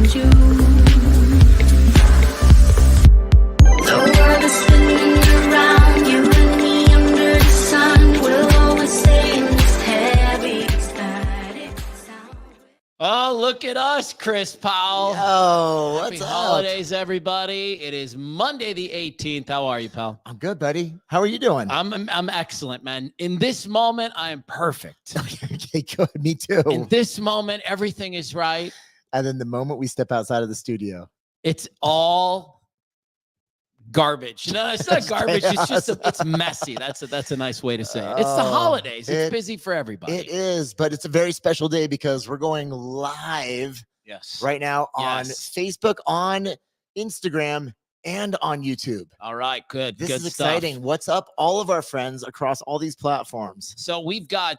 around you. The world is spinning around you and me under the sun. We'll always stay in this heavy static sound. Oh, look at us, Chris Powell. Oh, Happy what's up? holidays, everybody. It is Monday the 18th. How are you, pal? I'm good, buddy. How are you doing? I'm excellent, man. In this moment, I am perfect. Okay, good. Me too. In this moment, everything is right. And then the moment we step outside of the studio, It's all garbage. No, it's not garbage. It's just it's messy. That's a nice way to say it. It's the Oh, holidays. It's busy for everybody. it is, but it's a very special day because we're going live Yes. right now on Yes. Facebook, on Instagram, and on YouTube. All right. Good. This good is stuff. exciting. What's up, all of our friends across all these platforms? So we've got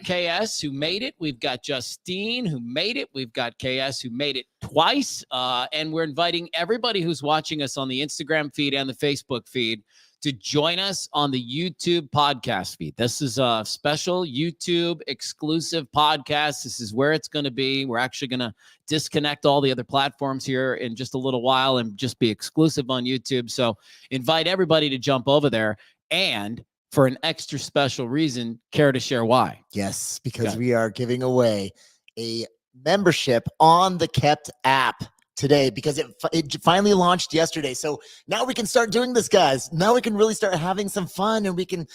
KS who made it. We've got Justine who made it. We've got KS who made it twice. And we're inviting everybody who's watching us on the Instagram feed and the Facebook feed to join us on the YouTube podcast feed. This is a special YouTube exclusive podcast. This is where it's going to be. We're actually going to disconnect all the other platforms here in just a little while and just be exclusive on YouTube. So invite everybody to jump over there. And for an extra special reason, care to share why? Yes, because Okay. we are giving away a membership on the Kept app today because it finally launched yesterday. So now we can start doing this, guys. Now we can really start having some fun, and we can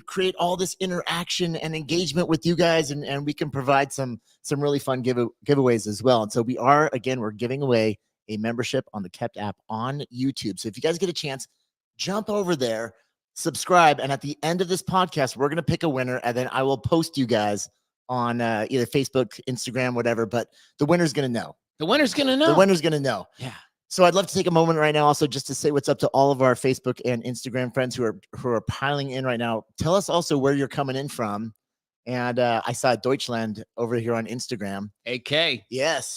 create all this interaction and engagement with you guys, and we can provide some really fun giveaways as well. And so we're giving away a membership on the Kept app on YouTube. So if you guys get a chance, jump over there, subscribe, and at the end of this podcast, we're going to pick a winner, and then I will post you guys on either Facebook, Instagram, whatever, but the winner's going to know. The winner's going to know. The winner's going to know. Yeah. So I'd love to take a moment right now also just to say what's up to all of our Facebook and Instagram friends who are piling in right now. Tell us also where you're coming in from. And I saw Deutschland over here on Instagram. AK. Yes.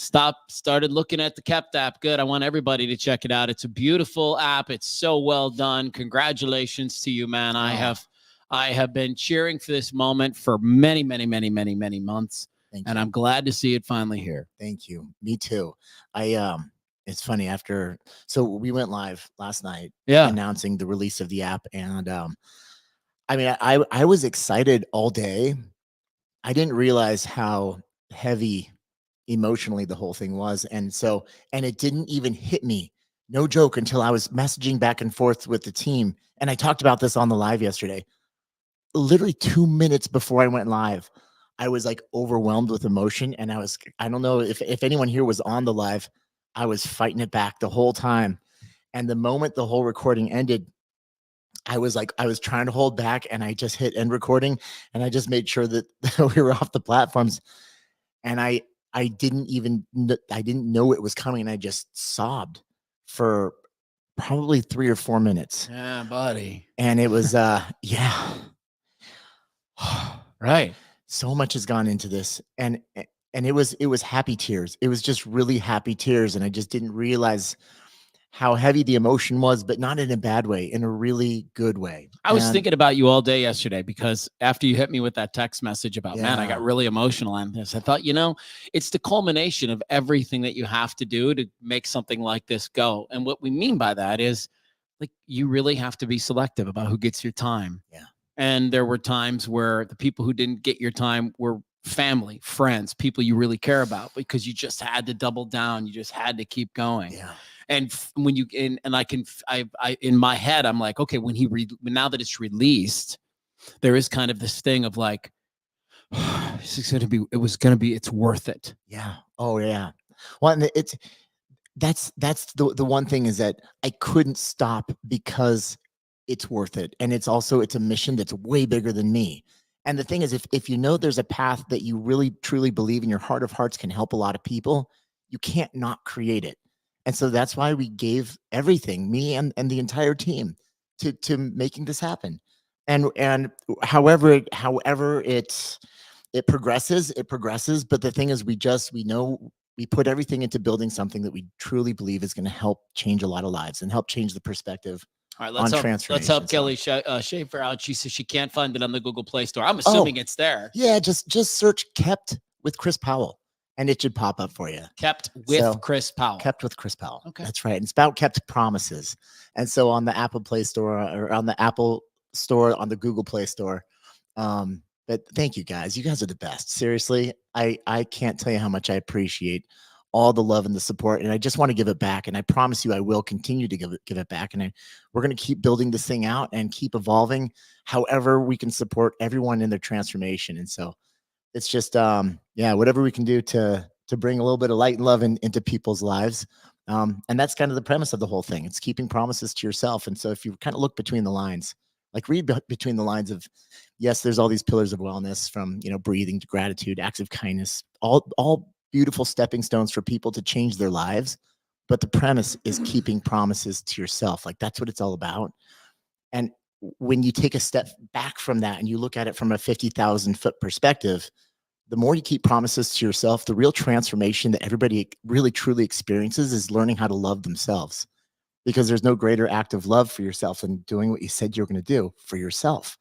Started looking at the Kept app. Good. I want everybody to check it out. It's a beautiful app. It's so well done. Congratulations to you, man. I have been cheering for this moment for many, many, many, many, many months. Thank And you. I'm glad to see it finally here. Thank you. Me too. It's funny so we went live last night Yeah. announcing the release of the app. And I was excited all day. I didn't realize how heavy emotionally the whole thing was. And it didn't even hit me, no joke, until I was messaging back and forth with the team. And I talked about this on the live yesterday. Literally 2 minutes before I went live, I was like overwhelmed with emotion. And I don't know if anyone here was on the live, I was fighting it back the whole time. And the moment the whole recording ended, I was trying to hold back, and I just hit end recording, and I just made sure that we were off the platforms. And I didn't know it was coming. And I just sobbed for probably 3 or 4 minutes. Yeah, buddy. And it was, yeah. Right. So much has gone into this, and it was happy tears. It was just really happy tears, and I just didn't realize how heavy the emotion was, but not in a bad way, in a really good way. I was And thinking about you all day yesterday because after you hit me with that text message about, man, I Yeah. got really emotional on this. I thought, it's the culmination of everything that you have to do to make something like this go. And what we mean by that is, like, you really have to be selective about who gets your time. Yeah. And there were times where the people who didn't get your time were family, friends, people you really care about, because you just had to double down. You just had to keep going. yeah, And when you in my head, I'm like, okay, now that it's released, there is kind of this thing of like, it's worth it. yeah. Oh yeah. Well, and that's the one thing is that I couldn't stop because it's worth it. And it's a mission that's way bigger than me. And the thing is, if you know there's a path that you really truly believe in your heart of hearts can help a lot of people, you can't not create it. And so that's why we gave everything, me and the entire team, to making this happen. And however it progresses, it progresses. But the thing is, we know we put everything into building something that we truly believe is going to help change a lot of lives and help change the perspective. All right, On let's transformation, help so. Kelly Schaefer out. She says she can't find it on the Google Play Store. I'm assuming it's there. Yeah, just search Kept with Chris Powell, and it should pop up for you. Kept with So, Chris Powell. Kept with Chris Powell. Okay. That's right. And it's about kept promises. And so on the Apple Play Store or on the Apple Store, on the Google Play Store. But thank you guys. You guys are the best. Seriously, I can't tell you how much I appreciate all the love and the support. And I just want to give it back. And I promise you I will continue to give it back. And we're going to keep building this thing out and keep evolving however we can support everyone in their transformation. And so it's just whatever we can do to bring a little bit of light and love into people's lives. And that's kind of the premise of the whole thing. It's keeping promises to yourself. And so if you kind of look between the lines, like read between the lines of, yes, there's all these pillars of wellness, from, breathing to gratitude, acts of kindness, all beautiful stepping stones for people to change their lives. But the premise is keeping promises to yourself. Like, that's what it's all about. And when you take a step back from that and you look at it from a 50,000-foot perspective, the more you keep promises to yourself, the real transformation that everybody really truly experiences is learning how to love themselves. Because there's no greater act of love for yourself than doing what you said you're going to do for yourself.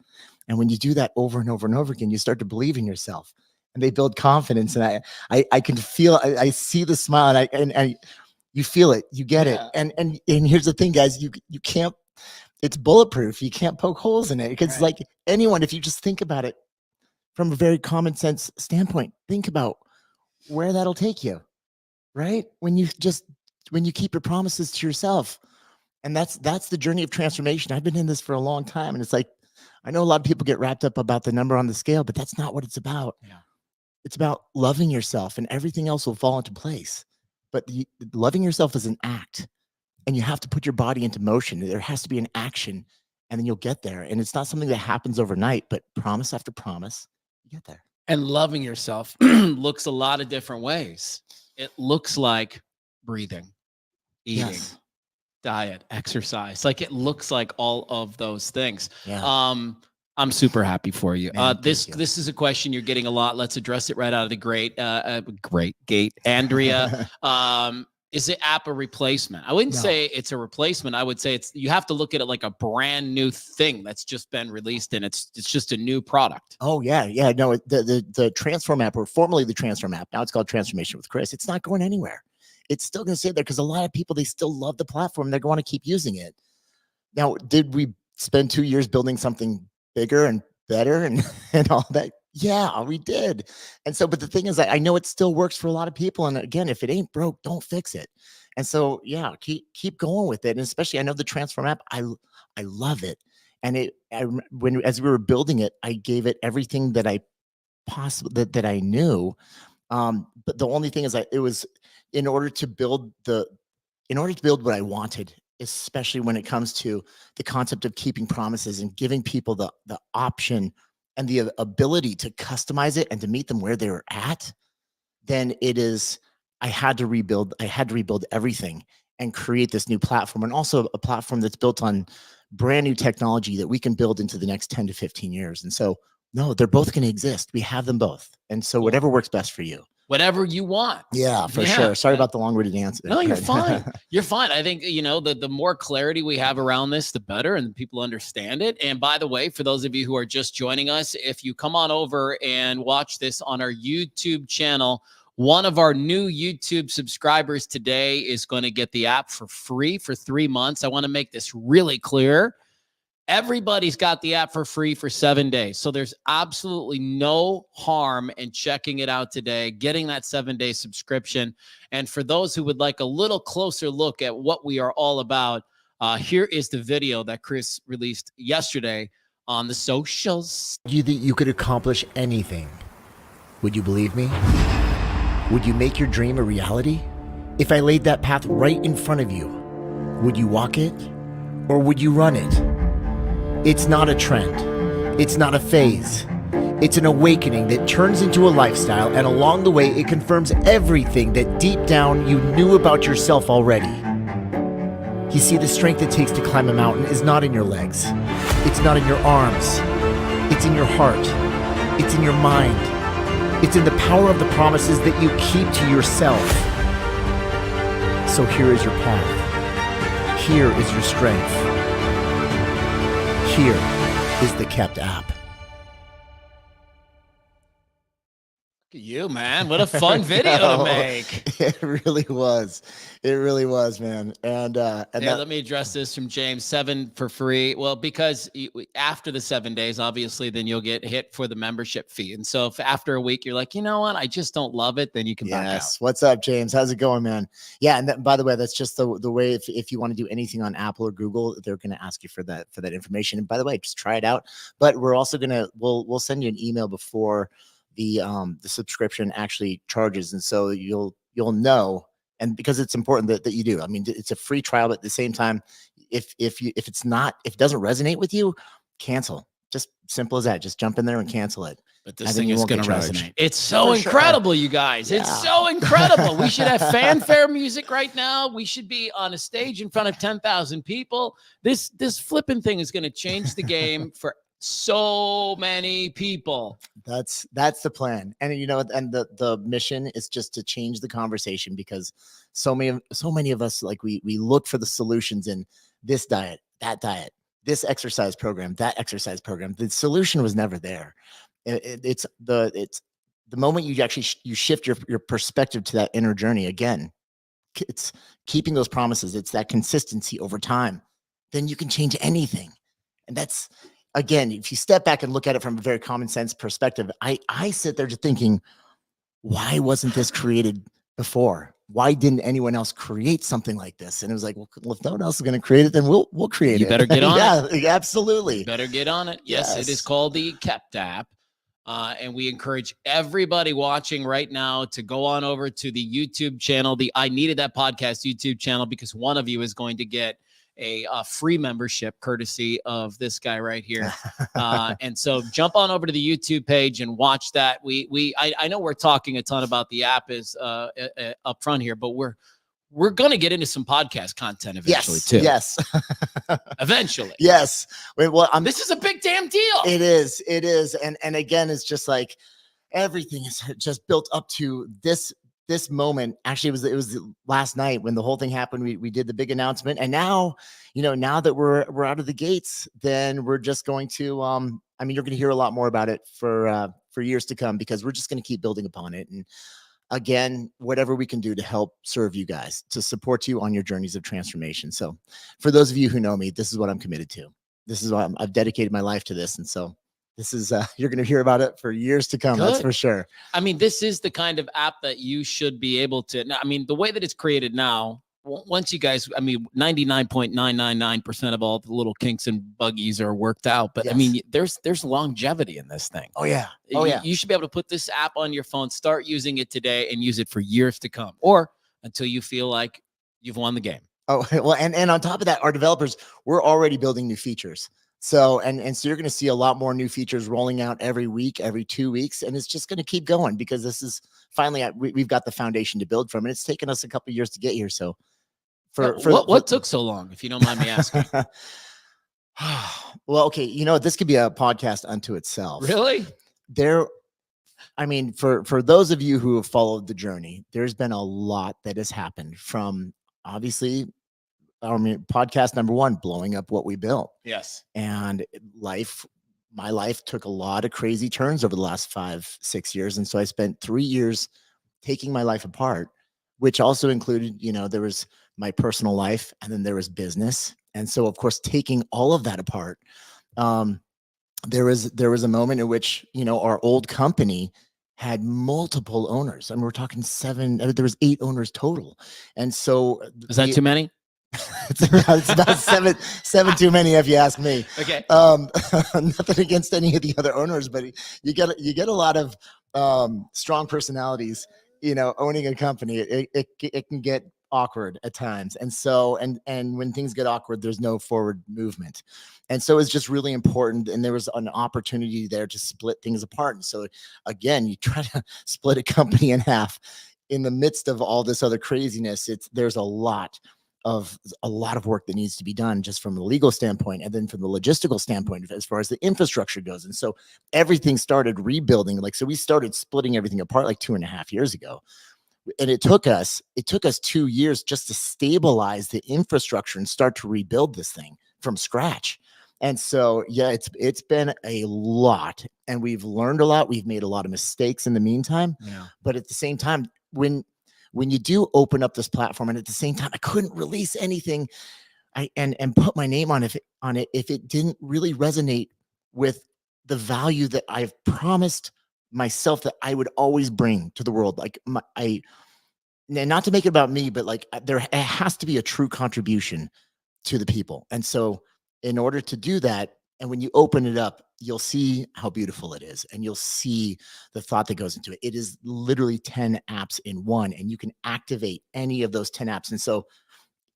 And when you do that over and over and over again, you start to believe in yourself, and they build confidence. And I can feel, I see the smile, and you feel it, you get it. And here's the thing, guys, you can't, it's bulletproof. You can't poke holes in it, because like anyone, if you just think about it from a very common sense standpoint, think about where that'll take you, right? When you keep your promises to yourself. And that's the journey of transformation. I've been in this for a long time. And it's like, I know a lot of people get wrapped up about the number on the scale, but that's not what it's about. Yeah. It's about loving yourself, and everything else will fall into place. But loving yourself is an act, and you have to put your body into motion. There has to be an action, and then you'll get there. And it's not something that happens overnight, but promise after promise, you get there. And loving yourself looks a lot of different ways. It looks like breathing, eating, Yes. diet, exercise. Like, it looks like all of those things. Yeah. I'm super happy for you. Man, This thank you. is a question you're getting a lot. Let's address it right out of the great gate. Andrea, is it app a replacement? I wouldn't No. say it's a replacement. I would say you have to look at it like a brand new thing that's just been released, and it's just a new product. Oh yeah. No, the Transform app, or formerly the Transform app, now it's called Transformation with Chris. It's not going anywhere. It's still going to stay there, because a lot of people, they still love the platform. They're going to keep using it. Now, did we spend 2 years building something bigger and better and all that? Yeah, we did. And so, but the thing is, I know it still works for a lot of people. And again, if it ain't broke, don't fix it. And so, yeah, keep going with it. And especially, I know the Transform app, I love it. And as we were building it, I gave it everything that I possibly that I knew. But the only thing is, it was in order to build what I wanted, especially when it comes to the concept of keeping promises and giving people the option and the ability to customize it and to meet them where they were at. Then I had to rebuild everything and create this new platform, and also a platform that's built on brand new technology that we can build into the next 10 to 15 years. And so, no, they're both going to exist. We have them both. And so whatever works best for you. Whatever you want. Yeah, for sure. Sorry about the long-winded answer. No, you're fine. You're fine. I think, the more clarity we have around this, the better, and people understand it. And by the way, for those of you who are just joining us, if you come on over and watch this on our YouTube channel, one of our new YouTube subscribers today is going to get the app for free for 3 months. I want to make this really clear. Everybody's got the app for free for 7 days. So there's absolutely no harm in checking it out today, getting that 7-day subscription. And for those who would like a little closer look at what we are all about, here is the video that Chris released yesterday on the socials. You could accomplish anything. Would you believe me? Would you make your dream a reality? If I laid that path right in front of you, would you walk it, or would you run it? It's not a trend. It's not a phase. It's an awakening that turns into a lifestyle, and along the way, it confirms everything that deep down you knew about yourself already. You see, the strength it takes to climb a mountain is not in your legs. It's not in your arms. It's in your heart. It's in your mind. It's in the power of the promises that you keep to yourself. So here is your path. Here is your strength. Here is the Kept app. You, man, what a fun video to No, make. It really was. It really was, man. And Here, that, let me address this from James. 7 for free. Well, because after the 7 days, obviously, then you'll get hit for the membership fee. And so if after a week you're like, you know what, I just don't love it, then you can back out. yes. What's up, James? How's it going, man? Yeah. And by the way, that's just the way, if you want to do anything on Apple or Google, they're going to ask you for that information. And by the way, just try it out. But we're also going to, we'll send you an email before the subscription actually charges. And so you'll know, and because it's important that you do. I mean, it's a free trial, but at the same time, if it doesn't resonate with you, cancel. Just simple as that. Just jump in there and cancel it. But this And then thing you is won't going to get charged. resonate. It's so For sure. incredible, you guys. Yeah. It's so incredible. We should have fanfare music right now. We should be on a stage in front of 10,000 people. This flipping thing is going to change the game for so many people. That's the plan. And and the mission is just to change the conversation, because so many of us, like, we look for the solutions in this diet, that diet, this exercise program, that exercise program. The solution was never there. It's the moment you actually you shift your perspective to that inner journey. Again, it's keeping those promises. It's that consistency over time. Then you can change anything. And that's, again, if you step back and look at it from a very common sense perspective, I sit there just thinking, why wasn't this created before? Why didn't anyone else create something like this? And it was like, well, if no one else is going to create it, then we'll create it. You better get on it. Yeah, absolutely. You better get on it. Yes, it is called the Kept app. And we encourage everybody watching right now to go on over to the YouTube channel, the I Needed That Podcast YouTube channel, because one of you is going to get a free membership courtesy of this guy right here. And so jump on over to the YouTube page and watch that. I know we're talking a ton about the app is up front here, but we're going to get into some podcast content eventually too. Yes. Eventually. Yes. Well, this is a big damn deal. It is. And again, it's just like everything is just built up to this moment. Actually, it was last night when the whole thing happened. We did the big announcement, and now that we're out of the gates, then we're just going to you're going to hear a lot more about it for years to come, because we're just going to keep building upon it. And again, whatever we can do to help serve you guys, to support you on your journeys of transformation. So for those of you who know me, this is what I'm committed to. This is why I've dedicated my life to this. And so this is, you're going to hear about it for years to come. Good. That's for sure. I mean, this is the kind of app that you should be able to, I mean, the way that it's created now, once you guys, 99.999% of all the little kinks and buggies are worked out. But yes. I mean, there's longevity in this thing. Oh yeah. You should be able to put this app on your phone, start using it today, and use it for years to come, or until you feel like you've won the game. Oh, well, and on top of that, our developers, we're already building new features. So, so you're going to see a lot more new features rolling out every week, every 2 weeks, and it's just going to keep going, because this is finally, we've got the foundation to build from, and it's taken us a couple of years to get here. So what took so long, if you don't mind me asking? Well, okay. This could be a podcast unto itself. Really? For those of you who have followed the journey, there's been a lot that has happened from, obviously, podcast number 1, blowing up what we built. Yes. And my life took a lot of crazy turns over the last 5-6 years. And so I spent 3 years taking my life apart, which also included, there was my personal life, and then there was business. And so, of course, taking all of that apart, there was a moment in which, our old company had multiple owners. I mean, we're talking 7, there was 8 owners total. And so is that too many? It's about seven too many, if you ask me. Okay. Nothing against any of the other owners, but you get a lot of strong personalities, owning a company. It can get awkward at times. And so, and when things get awkward, there's no forward movement. And so it's just really important. And there was an opportunity there to split things apart. And so again, you try to split a company in half in the midst of all this other craziness. There's a lot of work that needs to be done, just from the legal standpoint, and then from the logistical standpoint, as far as the infrastructure goes. And so everything started rebuilding. So we started splitting everything apart like 2.5 years ago. And it took us 2 years just to stabilize the infrastructure and start to rebuild this thing from scratch. And so, yeah, it's been a lot, and we've learned a lot. We've made a lot of mistakes in the meantime, Yeah. but at the same time, when you do open up this platform, and at the same time, I couldn't release anything, and put my name on it if it didn't really resonate with the value that I've promised myself that I would always bring to the world. Like and not to make it about me, but like there it has to be a true contribution to the people. And so in order to do that, and when you open it up, you'll see how beautiful it is, and you'll see the thought that goes into it. It is literally 10 apps in one, and you can activate any of those 10 apps. And so,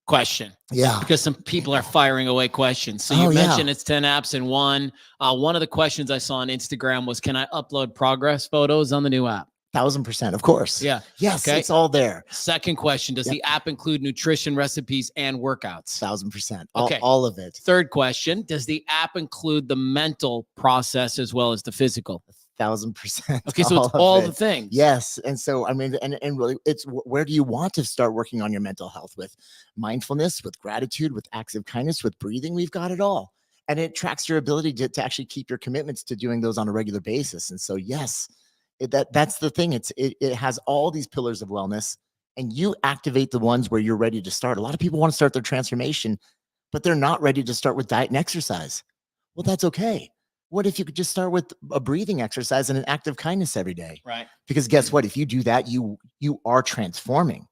Question. yeah, Because some people are firing away questions. So you Oh, yeah. mentioned it's 10 apps in one. One of the questions I saw on Instagram was, can I upload progress photos on the new app? 1000%, of course. Yeah. Yes, Okay. it's all there. Second question, does Yep. the app include nutrition recipes and workouts? 1000%. Okay. All of it. Third question, does the app include the mental process as well as the physical? 1000%. Okay, so it's of all it. the things. Yes. And so, I mean, and really, it's where do you want to start working on your mental health? With mindfulness, with gratitude, with acts of kindness, with breathing? We've got it all. And it tracks your ability to actually keep your commitments to doing those on a regular basis. And so, yes, that's the thing. It has all these pillars of wellness, and you activate the ones where you're ready to start. A lot of people want to start their transformation, but they're not ready to start with diet and exercise. Well, that's okay. What if you could just start with a breathing exercise and an act of kindness every day? Right. Because guess what? If you do that, you are transforming.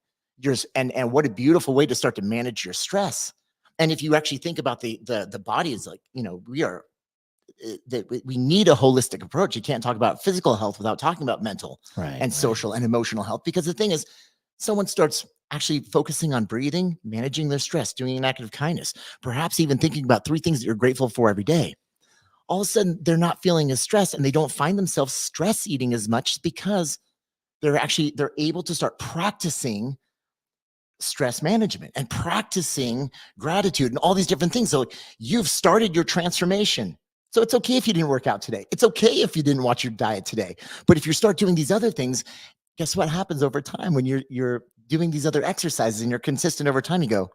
And what a beautiful way to start to manage your stress. And if you actually think about the body is like, we need a holistic approach. You can't talk about physical health without talking about mental and social and emotional health. Because the thing is, someone starts actually focusing on breathing, managing their stress, doing an act of kindness, perhaps even thinking about 3 things that you're grateful for every day. All of a sudden, they're not feeling as stressed, and they don't find themselves stress eating as much because they're able to start practicing stress management and practicing gratitude and all these different things. So you've started your transformation. So it's okay if you didn't work out today. It's okay if you didn't watch your diet today. But if you start doing these other things, guess what happens over time when you're doing these other exercises and you're consistent over time? You go,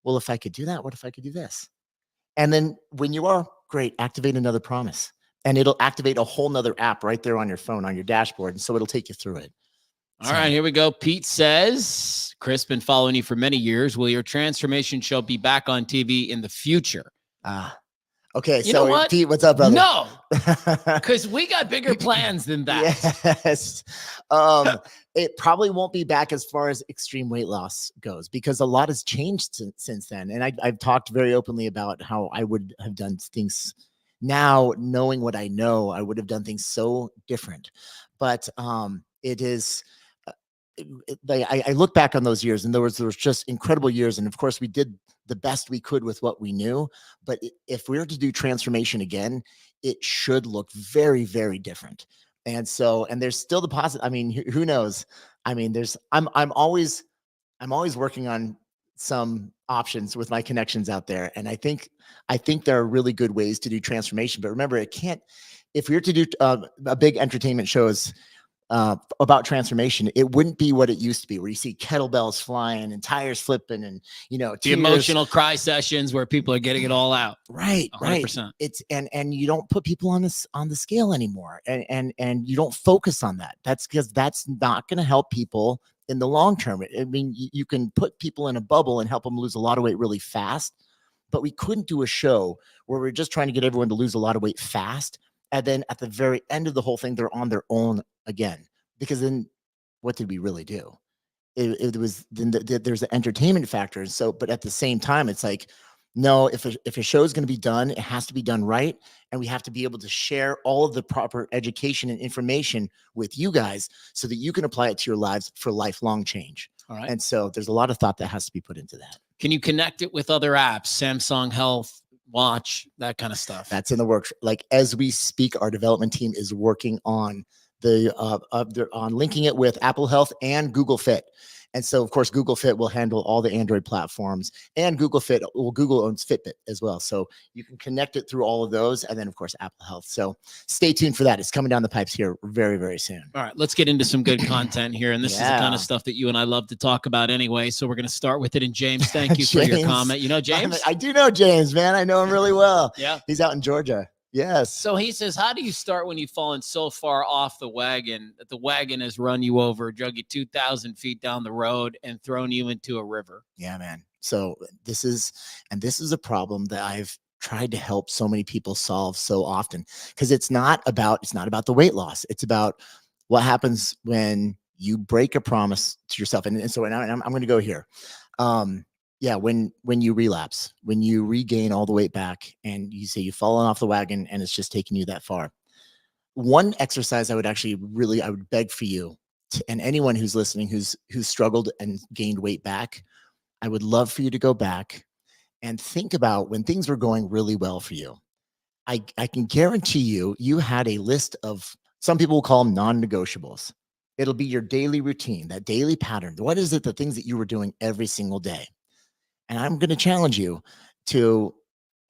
well, if I could do that, what if I could do this? And then when you are, great, activate another promise. And it'll activate a whole nother app right there on your phone, on your dashboard. And so it'll take you through it. All right, here we go. Pete says, Chris, been following you for many years. Will your transformation show be back on TV in the future? Okay. You know So what? Pete, what's up, brother? No, because we got bigger plans than that. Yes. It probably won't be back as far as extreme weight loss goes, because a lot has changed since then. And I've talked very openly about how I would have done things now, knowing what I know, I would have done things so different. But it is, I look back on those years, and there was just incredible years. And of course, we did the best we could with what we knew. But if we were to do transformation again, it should look very, very different. And so, and there's still the positive. I mean, who knows? I mean, I'm always working on some options with my connections out there. And I think there are really good ways to do transformation. But remember, if we were to do a big entertainment shows about transformation, it wouldn't be what it used to be, where you see kettlebells flying and tires flipping and, The tears. emotional cry sessions where people are getting it all out. Right. 100%. It's and you don't put people on the scale anymore, and you don't focus on that. That's because that's not going to help people in the long term. I mean, you can put people in a bubble and help them lose a lot of weight really fast, but we couldn't do a show where we're just trying to get everyone to lose a lot of weight fast, and then at the very end of the whole thing, they're on their own again. Because then, what did we really do? It was then there's the entertainment factor. So, but at the same time, it's like, no, if a show is going to be done, it has to be done right, and we have to be able to share all of the proper education and information with you guys, so that you can apply it to your lives for lifelong change. All right. And so, there's a lot of thought that has to be put into that. Can you connect it with other apps, Samsung Health, Watch, that kind of stuff? That's in the works. Like as we speak, our development team is working on they're on linking it with Apple Health and Google Fit. And so, of course, Google Fit will handle all the Android platforms, and Google owns Fitbit as well. So you can connect it through all of those. And then, of course, Apple Health. So stay tuned for that. It's coming down the pipes here very, very soon. All right, let's get into some good content here. And this is the kind Yeah. of stuff that you and I love to talk about anyway. So we're going to start with it. And James, thank you for your James. comment. You know, James? I do know James, man. I know him really well. Yeah. He's out in Georgia. Yes. So he says, how do you start when you've fallen so far off the wagon that the wagon has run you over, drug you 2,000 feet down the road, and thrown you into a river? Yeah, man. So this is a problem that I've tried to help so many people solve so often, because it's not about the weight loss. It's about what happens when you break a promise to yourself. And so I'm going to go here. Yeah, when you relapse, when you regain all the weight back, and you say you've fallen off the wagon and it's just taking you that far. One exercise I would beg for you and anyone who's listening who's struggled and gained weight back, I would love for you to go back and think about when things were going really well for you. I can guarantee you had a list of, some people will call them non-negotiables. It'll be your daily routine, that daily pattern. What is it, the things that you were doing every single day? And I'm going to challenge you to,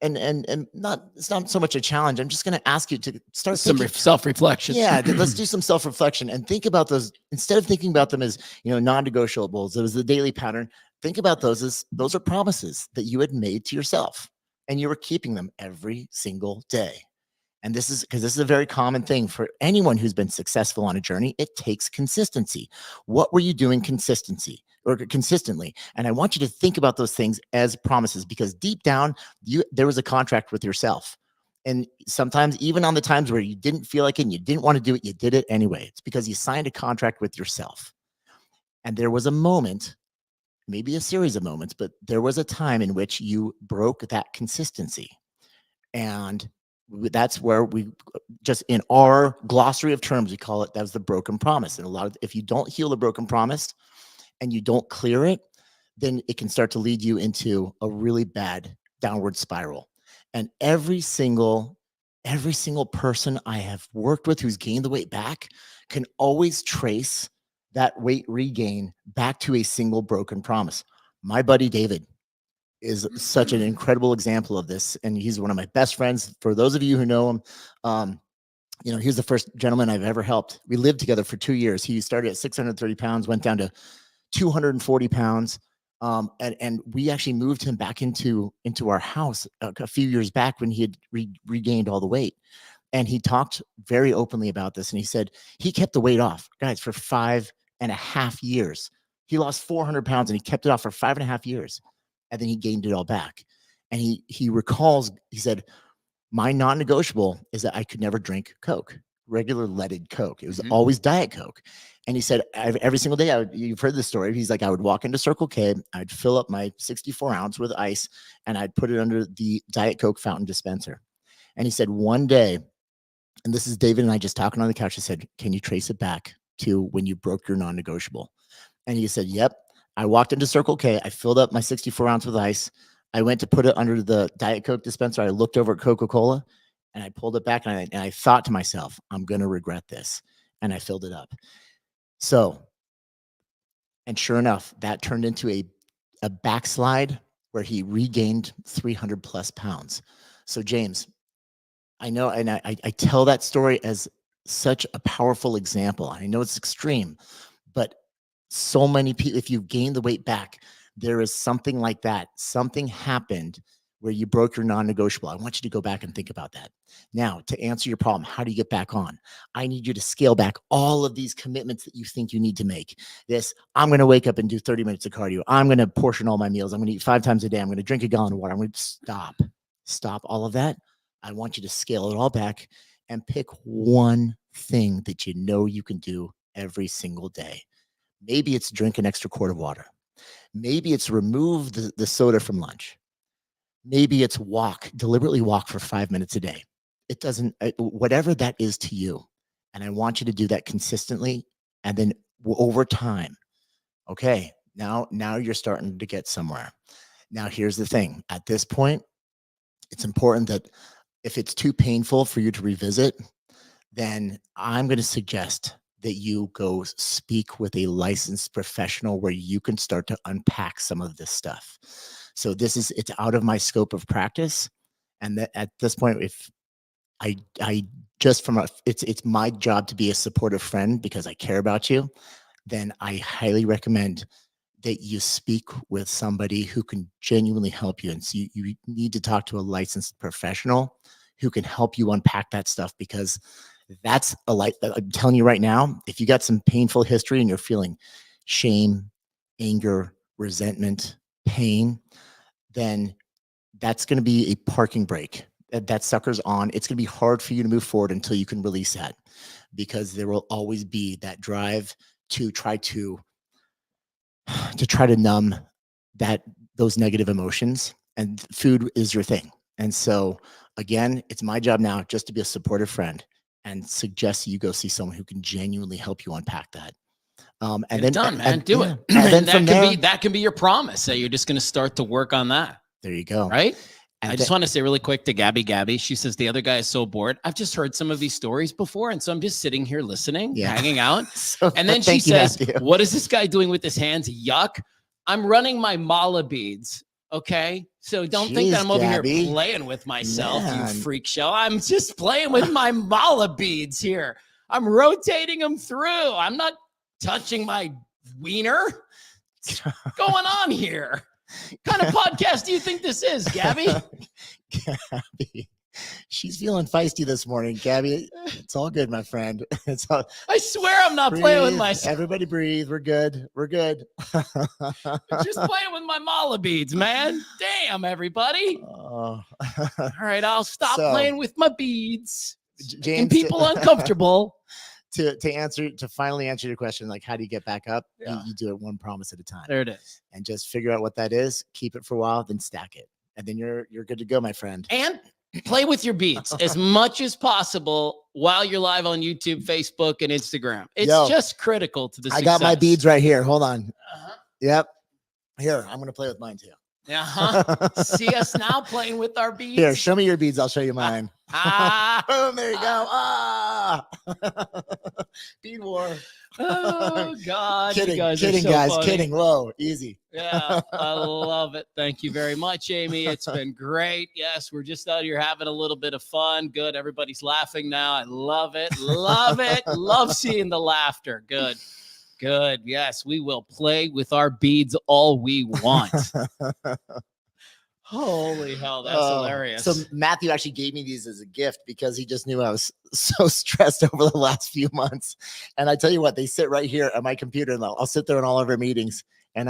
and it's not so much a challenge. I'm just going to ask you to start Some thinking, self-reflection. yeah, let's do some self-reflection and think about those. Instead of thinking about them as, non-negotiables, it was the daily pattern. Think about those as, those are promises that you had made to yourself, and you were keeping them every single day. And this is a very common thing for anyone who's been successful on a journey. It takes consistency. What were you doing consistently? And I want you to think about those things as promises, because deep down, there was a contract with yourself. And sometimes, even on the times where you didn't feel like it and you didn't want to do it, you did it anyway. It's because you signed a contract with yourself. And there was a moment, maybe a series of moments, but there was a time in which you broke that consistency. And that's where we just, in our glossary of terms, we call it, that was the broken promise. And if you don't heal the broken promise and you don't clear it, then it can start to lead you into a really bad downward spiral. And every single person I have worked with who's gained the weight back can always trace that weight regain back to a single broken promise. My buddy David is such an incredible example of this, and he's one of my best friends. For those of you who know him, he's the first gentleman I've ever helped. We lived together for 2 years. He started at 630 pounds, went down to 240 pounds. And we actually moved him back into our house a few years back when he had regained all the weight. And he talked very openly about this. And he said he kept the weight off, guys, for 5.5 years. He lost 400 pounds and he kept it off for 5.5 years. And then he gained it all back. And he recalls, he said, my non-negotiable is that I could never drink Coke, regular leaded Coke. It was always Diet Coke. And he said, every single day, you've heard this story. He's like, I would walk into Circle K, I'd fill up my 64 ounce with ice, and I'd put it under the Diet Coke fountain dispenser. And he said, one day, and this is David and I just talking on the couch, I said, can you trace it back to when you broke your non-negotiable? And he said, yep. I walked into Circle K, I filled up my 64 ounce with ice. I went to put it under the Diet Coke dispenser. I looked over at Coca-Cola and I pulled it back, and I thought to myself, I'm going to regret this. And I filled it up. So, and sure enough, that turned into a backslide where he regained 300 plus pounds. So James, I know, and I tell that story as such a powerful example. I know it's extreme, but so many people, if you gain the weight back, there is something like that. Something happened where you broke your non-negotiable. I want you to go back and think about that. Now, to answer your problem, how do you get back on? I need you to scale back all of these commitments that you think you need to make. This, I'm going to wake up and do 30 minutes of cardio. I'm going to portion all my meals. I'm going to eat 5 times a day. I'm going to drink a gallon of water. I'm going to stop all of that. I want you to scale it all back and pick one thing that you know you can do every single day. Maybe it's drink an extra quart of water. Maybe it's remove the soda from lunch. Maybe it's deliberately walk for 5 minutes a day. It doesn't, whatever that is to you. And I want you to do that consistently. And then over time, okay, now you're starting to get somewhere. Now, here's the thing. At this point, it's important that if it's too painful for you to revisit, then I'm going to suggest that you go speak with a licensed professional where you can start to unpack some of this stuff. So it's out of my scope of practice. And that at this point, if I just it's my job to be a supportive friend because I care about you, then I highly recommend that you speak with somebody who can genuinely help you. And so you need to talk to a licensed professional who can help you unpack that stuff, because that's I'm telling you right now, if you got some painful history and you're feeling shame, anger, resentment, pain, then that's going to be a parking brake. That sucker's on. It's going to be hard for you to move forward until you can release that, because there will always be that drive to try to numb those negative emotions, and food is your thing. And so again, it's my job now just to be a supportive friend and suggest you go see someone who can genuinely help you unpack that. And Get then it done, man. Do it. And then that from can there, that can be your promise that you're just going to start to work on that, there you go. right? And I just want to say really quick to Gabby. She says the other guy is so bored. I've just heard some of these stories before, and so I'm just sitting here listening, hanging out. So, And then she thank you, says, Matthew. "What is this guy doing with his hands? Yuck! I'm running my mala beads. Okay, so don't think that I'm Jeez, over Gabby. here playing with myself, Man. you freak show. I'm just playing with my mala beads here. I'm rotating them through. I'm not touching my wiener. What's going on here? What kind of podcast do you think this is, Gabby? Gabby, she's feeling feisty this morning. Gabby, it's all good, my friend. It's all, I swear I'm not playing with breathe. myself. Everybody breathe. We're good. We're good. I'm just playing with my mala beads, man. Damn, everybody. Oh. All right, I'll stop So, playing with my beads. Making James, people uncomfortable. to finally answer your question, like how do you get back up? Yeah. You do it one promise at a time, There it is. and just figure out what that is. Keep it for a while, then stack it, and then you're good to go, my friend. And play with your beats as much as possible while you're live on YouTube, Facebook, and Instagram. It's Yo, just critical to the I success. got my beads right here. Hold on. Uh-huh. Yep. Here, I'm gonna play with mine too. Uh-huh. See us now playing with our beads. Here, show me your beads. I'll show you mine. Ah. Boom, there you go. Ah. Bead war. Oh God. Kidding, you guys are kidding, so guys. funny. Kidding. Whoa, easy. Yeah, I love it. Thank you very much, Amy. It's been great. Yes, we're just out here having a little bit of fun. Good. Everybody's laughing now. I love it. Love it. Love seeing the laughter. Good. Good. Yes, we will play with our beads all we want. Holy hell, that's hilarious. So Matthew actually gave me these as a gift because he just knew I was so stressed over the last few months. And I tell you what, they sit right here at my computer, and I'll sit there in all of our meetings, and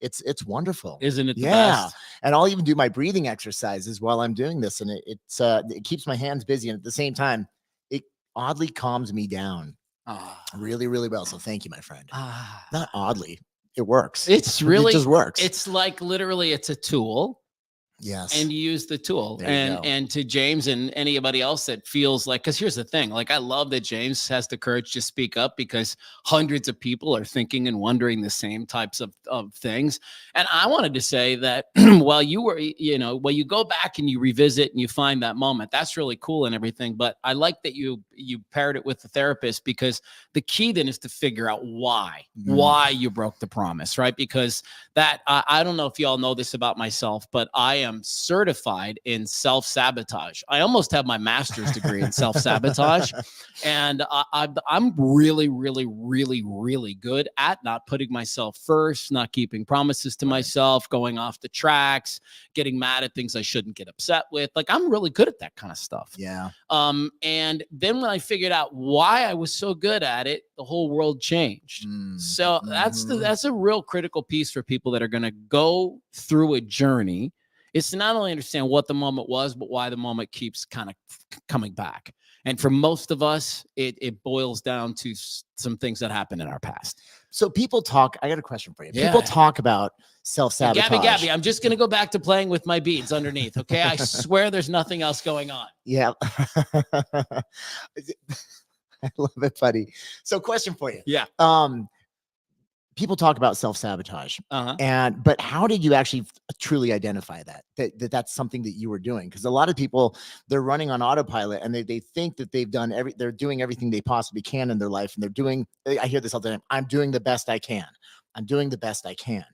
it's wonderful. Isn't it the Yeah. best? And I'll even do my breathing exercises while I'm doing this, and it keeps my hands busy, and at the same time, it oddly calms me down Ah. really, really well. So thank you, my friend. Ah. Not oddly, it works. It's really it just works. It's like literally it's a tool. Yes. And you use the tool. There you go. And to James and anybody else that feels like, because here's the thing, like I love that James has the courage to speak up, because hundreds of people are thinking and wondering the same types of things. And I wanted to say that while you were, when you go back and you revisit and you find that moment, that's really cool and everything. But I like that you paired it with the therapist, because the key then is to figure out why you broke the promise, right? Because that I don't know if y'all know this about myself, but I am certified in self-sabotage. I almost have my master's degree in self-sabotage. And I'm really, really, really, really good at not putting myself first, not keeping promises to myself, going off the tracks, getting mad at things I shouldn't get upset with. Like I'm really good at that kind of stuff. Yeah. And then when I figured out why I was so good at it, the whole world changed. So that's a real critical piece for people that are going to go through a journey. It's to not only understand what the moment was, but why the moment keeps kind of coming back. And for most of us, it boils down to some things that happened in our past. So people talk. I got a question for you. Yeah. People talk about self-sabotage. Gabby, I'm just going to go back to playing with my beads underneath. Okay. I swear there's nothing else going on. Yeah. I love it, buddy. So question for you. Yeah. People talk about self-sabotage, Uh-huh. but how did you actually truly identify that's something that you were doing. Because a lot of people, they're running on autopilot and they think that they're doing everything they possibly can in their life. And I hear this all the time. I'm doing the best I can. I'm doing the best I can.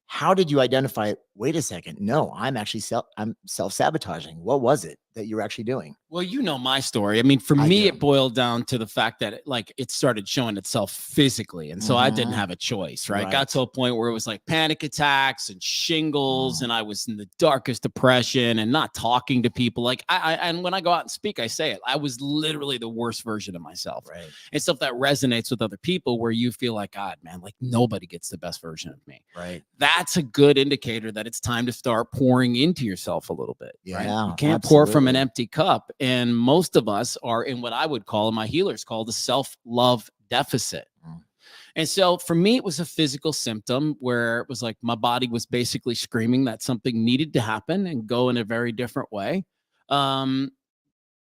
How did you identify it? Wait a second. No, I'm self-sabotaging. What was it that you were actually doing? Well, you know my story. I mean, for I me, do. it boiled down to the fact that it started showing itself physically. And so I didn't have a choice, right? Right. Got to a point where it was like panic attacks and shingles, and I was in the darkest depression and not talking to people. Like and when I go out and speak, I say it. I was literally the worst version of myself. Right. And stuff that resonates with other people where you feel like, God, man, like nobody gets the best version of me. Right. That's a good indicator that it's time to start pouring into yourself a little bit. Right? Yeah, You can't pour from an absolutely. empty cup. And most of us are in what I would call, and my healers call, the self-love deficit. Mm. And so for me, it was a physical symptom where it was like my body was basically screaming that something needed to happen and go in a very different way.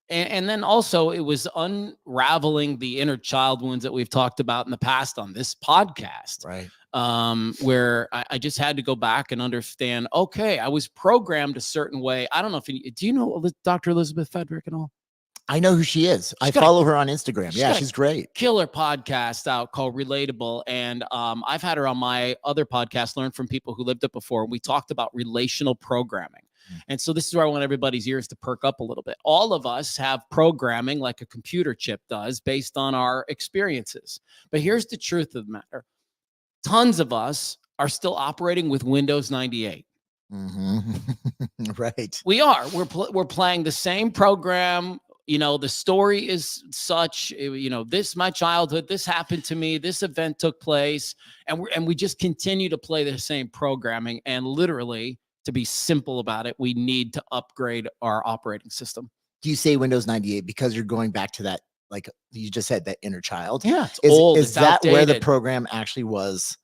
And then also it was unraveling the inner child wounds that we've talked about in the past on this podcast. Right. Where I just had to go back and understand, okay, I was programmed a certain way. I don't know do you know Dr. Elizabeth Fedrick at all? I know who she is. I got a- follow her on Instagram. she's Yeah, got a she's great. Killer podcast out called Relatable. And I've had her on my other podcast, Learn from People Who Lived It Before. We talked about relational programming. And so this is where I want everybody's ears to perk up a little bit. All of us have programming like a computer chip does based on our experiences. But here's the truth of the matter. Tons of us are still operating with Windows 98. Right. We are. We're playing the same program. You know, the story is such, you know, this, my childhood, this happened to me, this event took place, and we just continue to play the same programming. And literally, to be simple about it, we need to upgrade our operating system. Do you say Windows 98 because you're going back to that, like you just said, that inner child? Yeah, it's old. Is it's that where the outdated. program actually was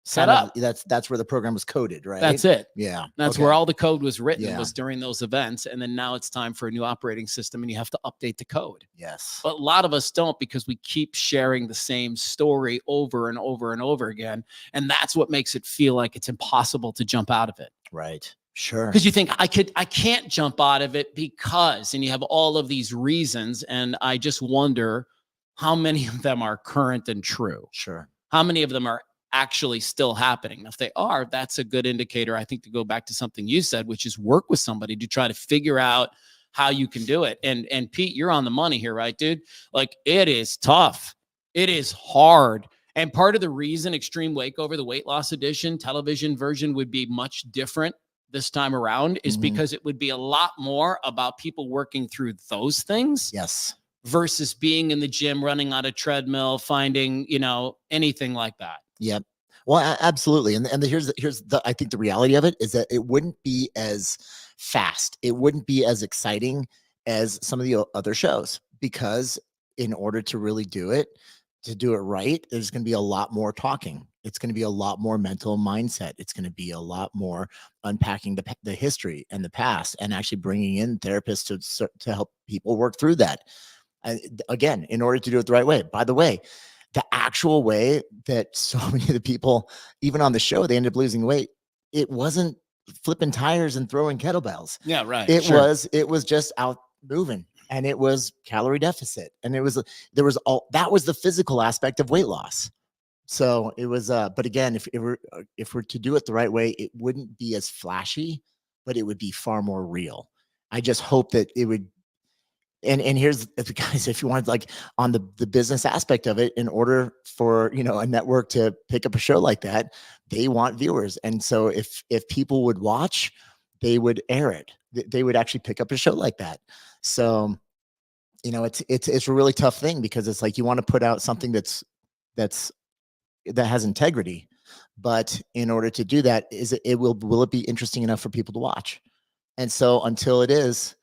Set kind of- up? That's where the program was coded, right? That's it. Yeah. That's okay. where all the code was written, Yeah. was during those events. And then now it's time for a new operating system and you have to update the code. Yes. But a lot of us don't, because we keep sharing the same story over and over and over again. And that's what makes it feel like it's impossible to jump out of it. Right. Sure. Because you think I can't jump out of it because, and you have all of these reasons. And I just wonder how many of them are current and true. Sure. How many of them are actually still happening? If they are, that's a good indicator, I think, to go back to something you said, which is work with somebody to try to figure out how you can do it. And Pete, you're on the money here, right, dude? Like, it is tough. It is hard. And part of the reason Extreme Wakeover, the weight loss edition television version, would be much different this time around is because it would be a lot more about people working through those things. Yes. Versus being in the gym, running on a treadmill, finding, you know, anything like that. Yep. Well, absolutely. And here's the I think the reality of it is that it wouldn't be as fast. It wouldn't be as exciting as some of the other shows, because in order to really do it right, there's going to be a lot more talking. It's going to be a lot more mental mindset. It's going to be a lot more unpacking the history and the past, and actually bringing in therapists to help people work through that. And again, in order to do it the right way. By the way, the actual way that so many of the people, even on the show, they ended up losing weight, it wasn't flipping tires and throwing kettlebells. Yeah, right. It was just out moving, and it was calorie deficit, and that was the physical aspect of weight loss. So it was, but again, if we're to do it the right way, it wouldn't be as flashy, but it would be far more real. I just hope that it would. And here's the guys, if you want, like, on the business aspect of it, in order for, you know, a network to pick up a show like that, they want viewers. And so if people would watch, they would air it. They would actually pick up a show like that. So, you know, it's a really tough thing, because it's like you want to put out something that has integrity, but in order to do that, will it be interesting enough for people to watch? And so until it is,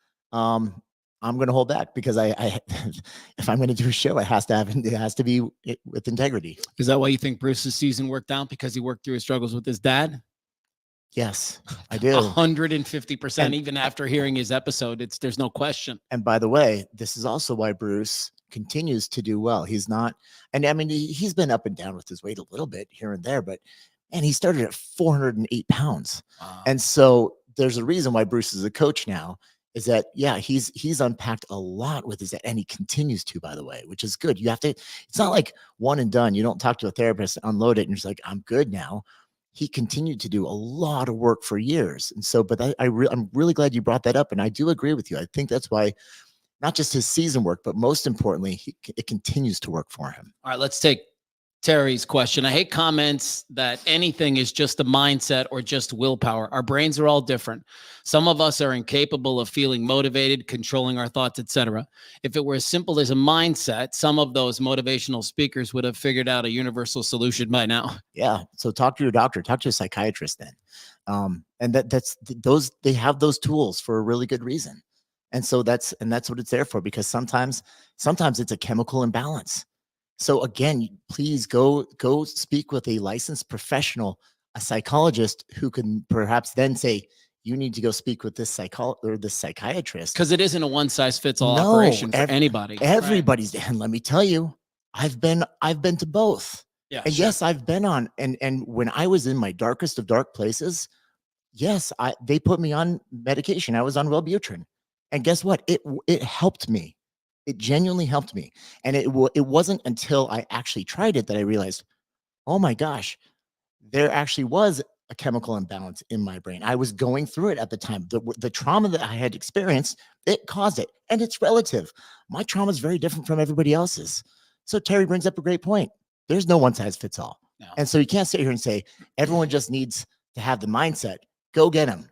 I'm going to hold back, because I if I'm going to do a show, it has to be with integrity. Is that why you think Bruce's season worked out? Because he worked through his struggles with his dad? Yes, I do. 150%. Even after hearing his episode, there's no question. And by the way, this is also why Bruce continues to do well. He's not, and I mean, he's been up and down with his weight a little bit here and there, but and he started at 408 pounds. Wow. And so there's a reason why Bruce is a coach now, is that, yeah, he's unpacked a lot with his, and he continues to, by the way, which is good. You have to, it's not like one and done. You don't talk to a therapist, unload it, and you're just like, I'm good now. He continued to do a lot of work for years. And so, but I'm really glad you brought that up. And I do agree with you. I think that's why not just his season work, but most importantly, it continues to work for him. All right, let's take Terry's question. I hate comments that anything is just a mindset or just willpower. Our brains are all different. Some of us are incapable of feeling motivated, controlling our thoughts, etc. If it were as simple as a mindset, some of those motivational speakers would have figured out a universal solution by now. Yeah. So talk to your doctor, talk to a psychiatrist then. And those, they have those tools for a really good reason. And so that's what it's there for, because sometimes it's a chemical imbalance. So again, please go speak with a licensed professional, a psychologist, who can perhaps then say, you need to go speak with this psychiatrist. Because it isn't a one size fits all operation for anybody. Everybody's, and let me tell you, I've been to both. Yeah. And sure. yes, I've been on, and when I was in my darkest of dark places, yes, they put me on medication. I was on Wellbutrin. And guess what? It helped me. It genuinely helped me. And it wasn't until I actually tried it that I realized, oh my gosh, there actually was a chemical imbalance in my brain. I was going through it at the time. The trauma that I had experienced, it caused it. And it's relative. My trauma is very different from everybody else's. So Terry brings up a great point. There's no one size fits all. No. And so you can't sit here and say, everyone just needs to have the mindset, go get them.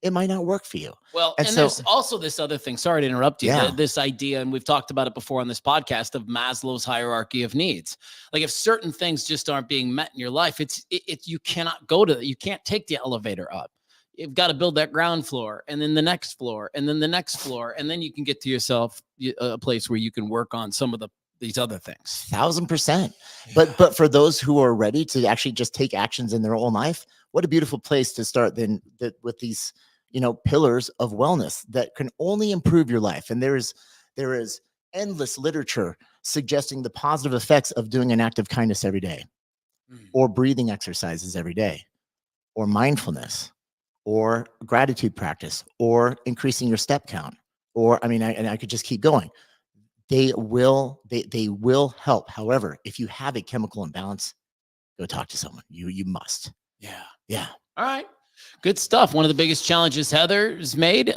It might not work for you. Well, and so, there's also this other thing. Sorry to interrupt you. Yeah. This idea, and we've talked about it before on this podcast, of Maslow's hierarchy of needs. Like if certain things just aren't being met in your life, you cannot you can't take the elevator up. You've got to build that ground floor, and then the next floor, and then the next floor, and then you can get to yourself a place where you can work on some of these other things. 1000%. But for those who are ready to actually just take actions in their own life, what a beautiful place to start then with these, pillars of wellness that can only improve your life. And there is endless literature suggesting the positive effects of doing an act of kindness every day, or breathing exercises every day, or mindfulness, or gratitude practice, or increasing your step count, or I could just keep going. They will help. However, if you have a chemical imbalance, go talk to someone. You must. Yeah. All right. Good stuff. One of the biggest challenges Heather's made in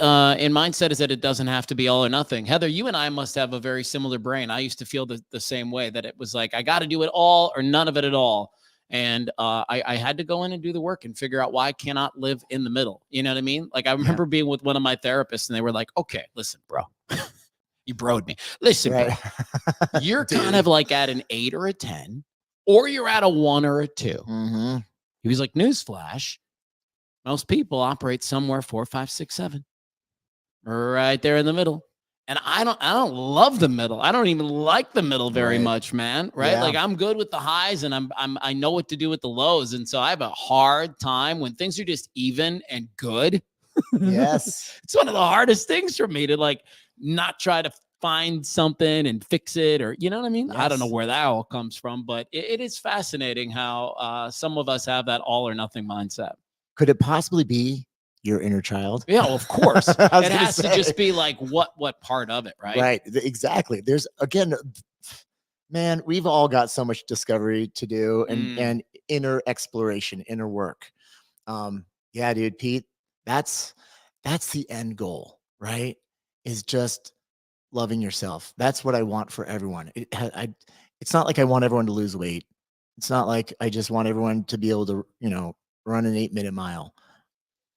mindset is that it doesn't have to be all or nothing. Heather, you and I must have a very similar brain. I used to feel the same way, that it was like, I got to do it all or none of it at all. And I had to go in and do the work and figure out why I cannot live in the middle. You know what I mean? Like I remember being with one of my therapists and they were like, okay, listen, bro. You broed me. Listen, Right. bro, you're kind of like at an 8 or a 10, or you're at a 1 or a 2. Mm-hmm. He was like, newsflash, most people operate somewhere 4, 5, 6, 7, right there in the middle. And I don't love the middle. I don't even like the middle very much, man. Right? Yeah. Like I'm good with the highs, and I know what to do with the lows. And so I have a hard time when things are just even and good. Yes. It's one of the hardest things for me to like not try to find something and fix it, or you know what I mean? I don't know Yes. where that all comes from, but it is fascinating how some of us have that all or nothing mindset. Could it possibly be your inner child? Yeah, well, of course. It I was gonna has to say. just be like what part of it, right? Right. Exactly. There's, again, man, we've all got so much discovery to do, and inner exploration, inner work. Yeah, dude, Pete, that's the end goal, right? Is just loving yourself. That's what I want for everyone. It's not like I want everyone to lose weight. It's not like I just want everyone to be able to, run an 8-minute mile.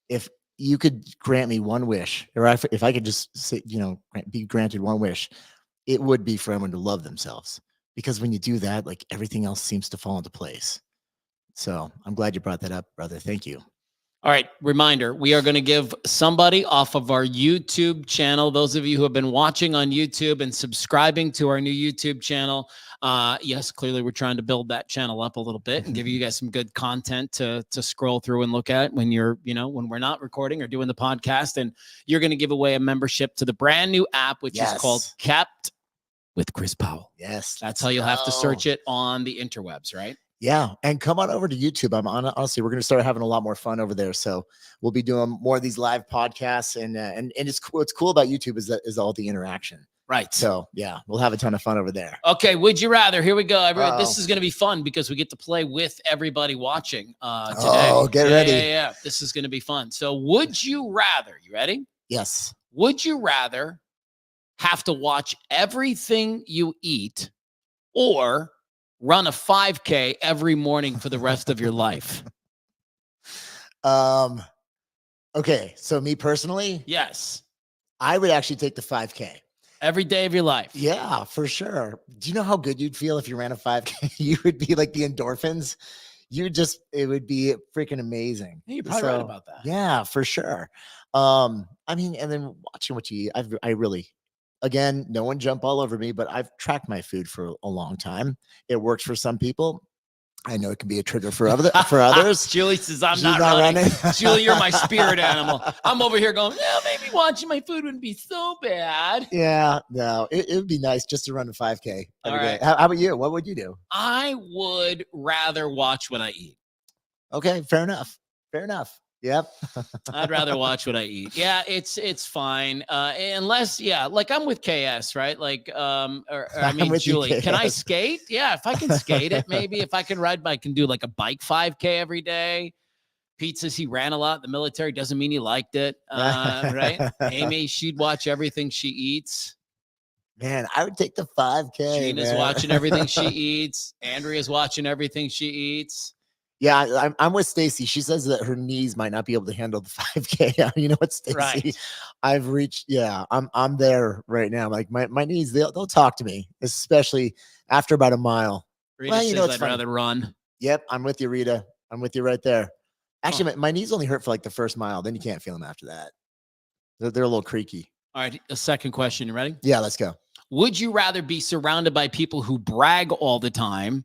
If you could grant me one wish, or if I could just say, be granted one wish, it would be for everyone to love themselves. Because when you do that, like everything else seems to fall into place. So I'm glad you brought that up, brother. Thank you. All right. Reminder, we are going to give somebody off of our YouTube channel. Those of you who have been watching on YouTube and subscribing to our new YouTube channel. Yes, clearly we're trying to build that channel up a little bit and give you guys some good content to scroll through and look at when you're, when we're not recording or doing the podcast. And you're going to give away a membership to the brand new app, which is called Kept with Chris Powell. Yes. That's how you'll have to search it on the interwebs, right? Yeah, and come on over to YouTube. Honestly, we're going to start having a lot more fun over there. So we'll be doing more of these live podcasts, and it's cool. What's cool about YouTube is all the interaction. Right. So yeah, we'll have a ton of fun over there. Okay, would you rather? Here we go. Everyone, this Uh-oh. is going to be fun because we get to play with everybody watching today. Oh, get ready. Yeah. This is going to be fun. So, would you rather? You ready? Yes. Would you rather have to watch everything you eat or run a 5K every morning for the rest of your life? Okay, so me personally, Yes. I would actually take the 5K. Every day of your life. Yeah, for sure. Do you know how good you'd feel if you ran a 5K? You would be like the endorphins. It would be freaking amazing. You're probably right about that. Yeah, for sure. I mean, and then watching what you eat, I really, again, no one jump all over me, but I've tracked my food for a long time. It works for some people. I know it can be a trigger for others. Julie says, I'm She's not not running. running. Julie, you're my spirit animal. I'm over here going, yeah, maybe watching my food wouldn't be so bad. Yeah, no, it would be nice just to run a 5K All every day. right. How about you? What would you do? I would rather watch what I eat. Okay, fair enough. Fair enough. Yep. I'd rather watch what I eat. Yeah, it's fine. Unless, yeah, like I'm with KS, right? Like, or I I'm mean, with you, Julie, can I KS. skate? Yeah, if I can skate it, maybe. If I can ride, I can do like a bike 5K every day. Pete says he ran a lot in the military. Doesn't mean he liked it, right? Amy, she'd watch everything she eats. Man, I would take the 5K. Gina's man. watching everything she eats. Andrea's watching everything she eats. Yeah, I'm with Stacy. She says that her knees might not be able to handle the 5K. You know what, Stacy? Right. I've reached. Yeah, I'm there right now. Like my knees, they'll talk to me, especially after about a mile. Rita Well, you says know, it's I'd funny. rather run. Yep, I'm with you, Rita. I'm with you right there. Actually, my knees only hurt for like the first mile. Then you can't feel them after that. They're a little creaky. All right, a second question. You ready? Yeah, let's go. Would you rather be surrounded by people who brag all the time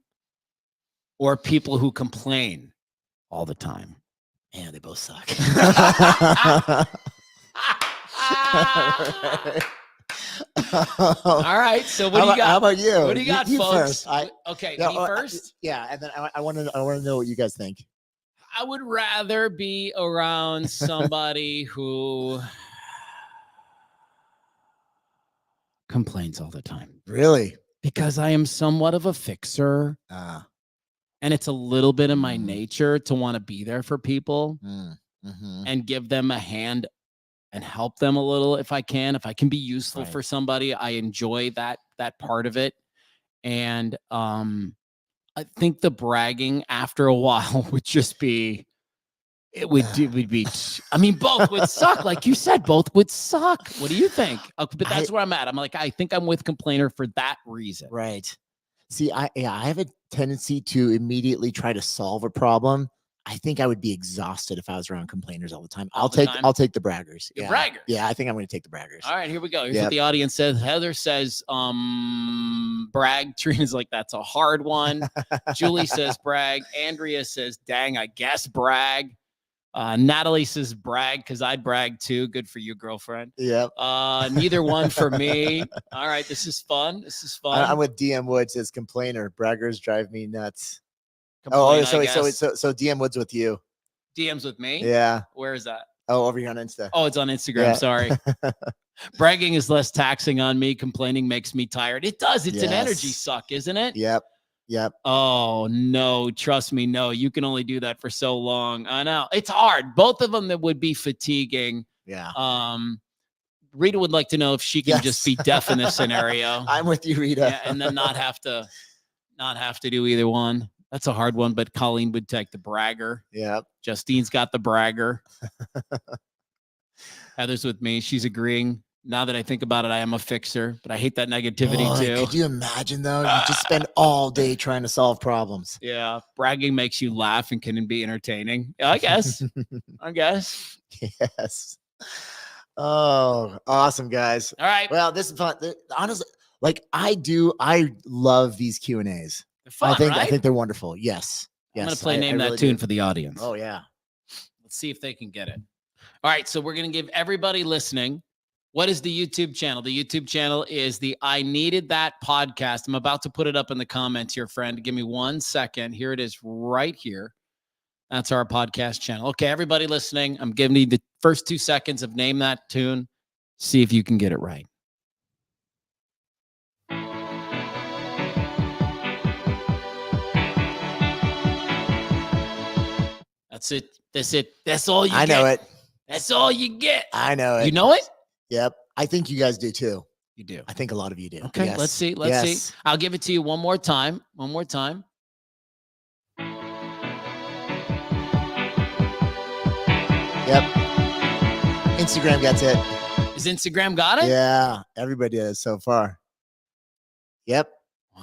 or people who complain all the time? Man, they both suck. All right. So what do you got? How about you? What do you got, folks? First. Okay, No, me first. Yeah, and then I want to know what you guys think. I would rather be around somebody who complains all the time Really? because I am somewhat of a fixer. And it's a little bit in my nature to want to be there for people and give them a hand and help them a little if I can. If I can be useful Right. for somebody, I enjoy that part of it. And I think the bragging after a while would just be, it would be, I mean, both would suck. Like you said, both would suck. What do you think? But that's where I'm at. I'm like, I think I'm with complainer for that reason. Right. See, I have a tendency to immediately try to solve a problem. I think I would be exhausted if I was around complainers all the time. All the time? I'll take the braggers. The Yeah. braggers. Yeah, I think I'm going to take the braggers. All right, here we go. Here's Yep. what the audience says. Heather says, brag. Trina's like, that's a hard one. Julie says brag. Andrea says, dang, I guess brag. Natalie says brag because I'd brag too. Good for you, girlfriend. Yep. Neither one for me. All right, this is fun. This is fun. I'm with DM Woods as complainer. Braggers drive me nuts. Complain, I so guess. DM Woods with you. DMs with me. Yeah. Where is that? Oh, over here on Insta. Oh, it's on Instagram. Yeah. Sorry. Bragging is less taxing on me. Complaining makes me tired. It does. It's an energy Yes. suck, isn't it? Yep. Yep. Oh no, trust me, no. You can only do that for so long. I know it's hard. Both of them that would be fatiguing. Yeah. Rita would like to know if she can just Yes. be deaf in this scenario. I'm with you, Rita. Yeah, and then not have to do either one. That's a hard one, but Colleen would take the bragger. Yep. Justine's got the bragger. Heather's with me. She's agreeing. Now that I think about it, I am a fixer, but I hate that negativity Boy, too. Could you imagine though? You just spend all day trying to solve problems. Yeah, bragging makes you laugh and can be entertaining. I guess. I guess. Yes. Oh, awesome, guys. All right. Well, this is fun. Honestly, like I love these Q&As. Fun, I think right? they're wonderful. Yes. I'm Yes. gonna play I name that really tune do. for the audience. Oh yeah. Let's see if they can get it. All right, so we're gonna give everybody listening What is the YouTube channel? The YouTube channel is the I Needed That podcast. I'm about to put it up in the comments here, friend. Give me 1 second. Here it is right here. That's our podcast channel. Okay, everybody listening, I'm giving you the first 2 seconds of Name That Tune. See if you can get it right. That's it. That's it. That's all you get. I know it. That's all you get. I know it. You know it? Yep. I think you guys do too. You do. I think a lot of you do. Okay, Yes. let's see. Let's Yes. see. I'll give it to you one more time. One more time. Yep. Instagram gets it. Is Instagram got it? Yeah. Everybody is so far. Yep.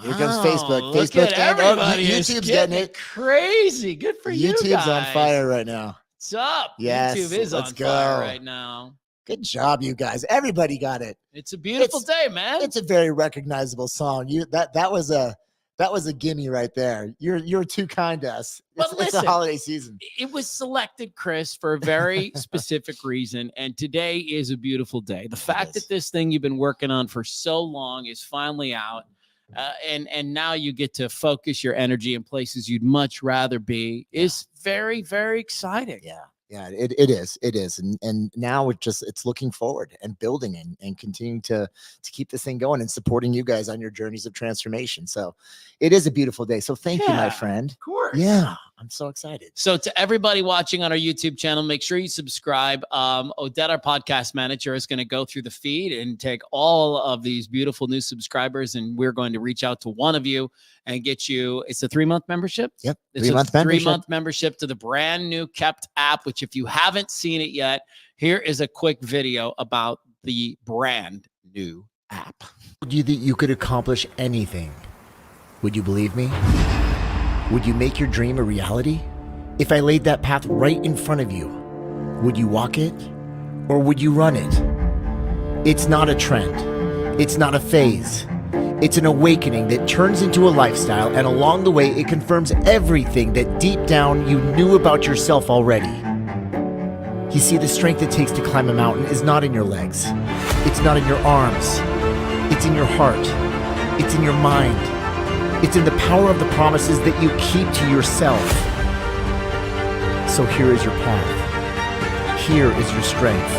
Here comes Wow, Facebook. look Facebook at and everybody is YouTube's getting it. crazy. Good for you YouTube's on guys. fire right now. What's up? Yes, YouTube is let's on fire go. right now. Good job, you guys. Everybody got it. It's a beautiful day, man. It's a very recognizable song. That was a gimme right there. You're too kind to us. But It's a listen, holiday season. It was selected, Chris, for a very specific reason. And today is a beautiful day. The fact is. that this thing you've been working on for so long is finally out. And now you get to focus your energy in places you'd much rather be is very, very exciting. Yeah, it is. And now it's looking forward and building and continuing to keep this thing going and supporting you guys on your journeys of transformation. So it is a beautiful day. So thank you, my Yeah, friend. Of course. Yeah, I'm so excited. So to everybody watching on our YouTube channel, make sure you subscribe. Odette, our podcast manager, is going to go through the feed and take all of these beautiful new subscribers, and we're going to reach out to one of you and get you. It's a 3-month membership. Yep, It's 3-month a membership. 3-month membership to the brand new Kept app. Which, if you haven't seen it yet, here is a quick video about the brand new app. Do you think you could accomplish anything? Would you believe me? Would you make your dream a reality? If I laid that path right in front of you, would you walk it or would you run it? It's not a trend. It's not a phase. It's an awakening that turns into a lifestyle, and along the way, it confirms everything that deep down you knew about yourself already. You see, the strength it takes to climb a mountain is not in your legs. It's not in your arms. It's in your heart. It's in your mind. It's in the power of the promises that you keep to yourself. So here is your path. Here is your strength.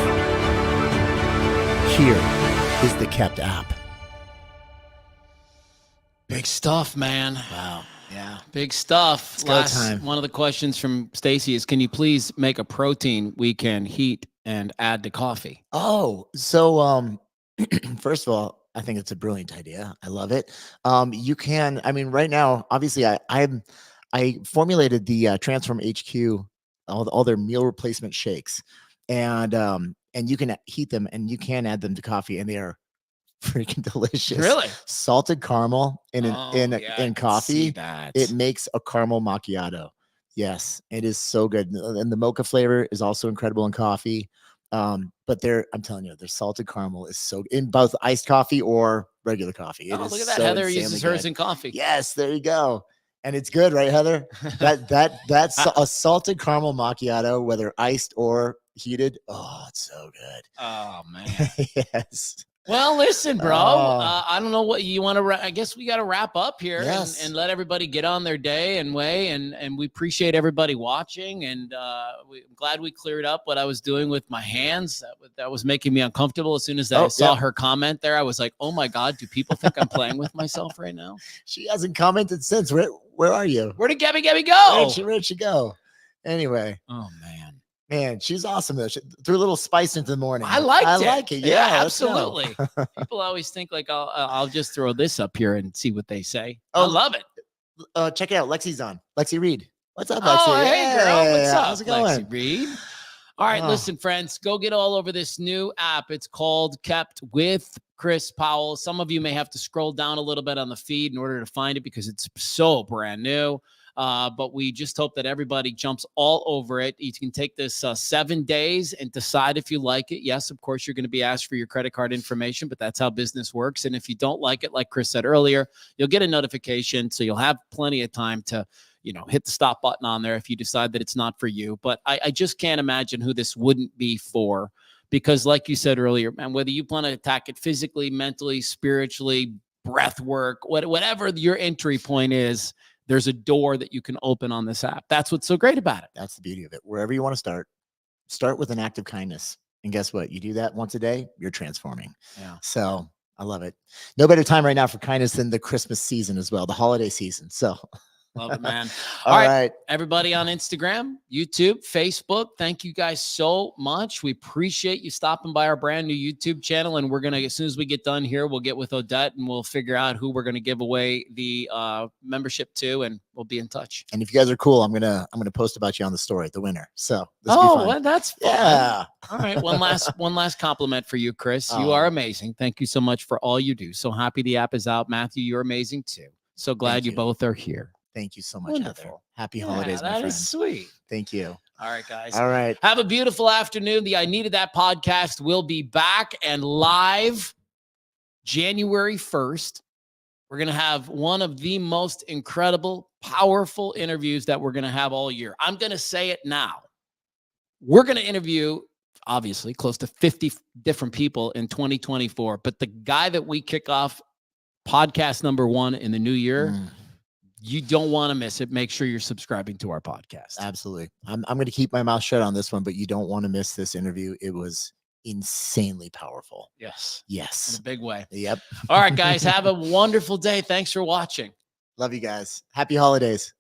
Here is the Kept app. Big stuff, man. Wow. Yeah. Big stuff. It's go time. One of the questions from Stacy is, can you please make a protein we can heat and add to coffee? Oh, so first of all, I think it's a brilliant idea. I love it. You can, I mean, right now, obviously, I formulated the Transform HQ, all their meal replacement shakes, and you can heat them and you can add them to coffee, and they are freaking delicious. Really? Salted caramel in coffee. It makes a caramel macchiato. Yes, it is so good, and the mocha flavor is also incredible in coffee. But I'm telling you, their salted caramel is so in both iced coffee or regular coffee. It Oh, is look at that. so Heather insanely uses hers good. in coffee. Yes, there you go. And it's good, right, Heather? That's a salted caramel macchiato, whether iced or heated. Oh, it's so good. Oh, man. Yes. Well, listen, bro. Oh. I don't know what you want to. I guess we got to wrap up here Yes. and let everybody get on their day and way. And we appreciate everybody watching. And I'm glad we cleared up what I was doing with my hands. That was making me uncomfortable. As soon as I saw her comment there, I was like, "Oh my God, do people think I'm playing with myself right now?" She hasn't commented since. Where are you? Where did Gabby go? Where'd she go? Anyway. Oh man. Man, she's awesome though. She threw a little spice into the morning. I like it. Yeah, let's go. absolutely. People always think like I'll just throw this up here and see what they say. Oh, I love it. Check it out. Lexi's on. Lexi Reed. What's up, Lexi? Oh, hey girl, what's up? How's it going? Lexi Reed. All right, Oh. listen, friends, go get all over this new app. It's called Kept with Chris Powell. Some of you may have to scroll down a little bit on the feed in order to find it because it's so brand new. But we just hope that everybody jumps all over it. You can take this 7 days and decide if you like it. Yes, of course, you're going to be asked for your credit card information, but that's how business works. And if you don't like it, like Chris said earlier, you'll get a notification. So you'll have plenty of time to, hit the stop button on there if you decide that it's not for you. But I just can't imagine who this wouldn't be for, because like you said earlier, man, whether you want to attack it physically, mentally, spiritually, breath work, whatever your entry point is, there's a door that you can open on this app. That's what's so great about it. That's the beauty of it. Wherever you want to start with an act of kindness. And guess what? You do that once a day, you're transforming. Yeah. So I love it. No better time right now for kindness than the Christmas season as well, the holiday season. So Love it, man. all right. Everybody on Instagram, YouTube, Facebook, thank you guys so much. We appreciate you stopping by our brand new YouTube channel. And we're going to, as soon as we get done here, we'll get with Odette and we'll figure out who we're going to give away the membership to, and we'll be in touch. And if you guys are cool, I'm gonna post about you on the story, the winner. So this will be fun. Well, that's fun. Yeah. All right. One last compliment for you, Chris. You are amazing. Thank you so much for all you do. So happy the app is out. Matthew, you're amazing too. So glad Thank you you. both are here. Thank you so much, Wonderful. Heather. Happy Yeah, holidays, my that friend. is sweet. Thank you. All right, guys. All right. Have a beautiful afternoon. The I Needed That podcast will be back and live January 1st. We're going to have one of the most incredible, powerful interviews that we're going to have all year. I'm going to say it now. We're going to interview, obviously, close to 50 different people in 2024. But the guy that we kick off podcast number 1 in the new year, you don't want to miss it. Make sure you're subscribing to our podcast. Absolutely. I'm going to keep my mouth shut on this one, but you don't want to miss this interview. It was insanely powerful. Yes. Yes. In a big way. Yep. All right, guys. Have a wonderful day. Thanks for watching. Love you guys. Happy holidays.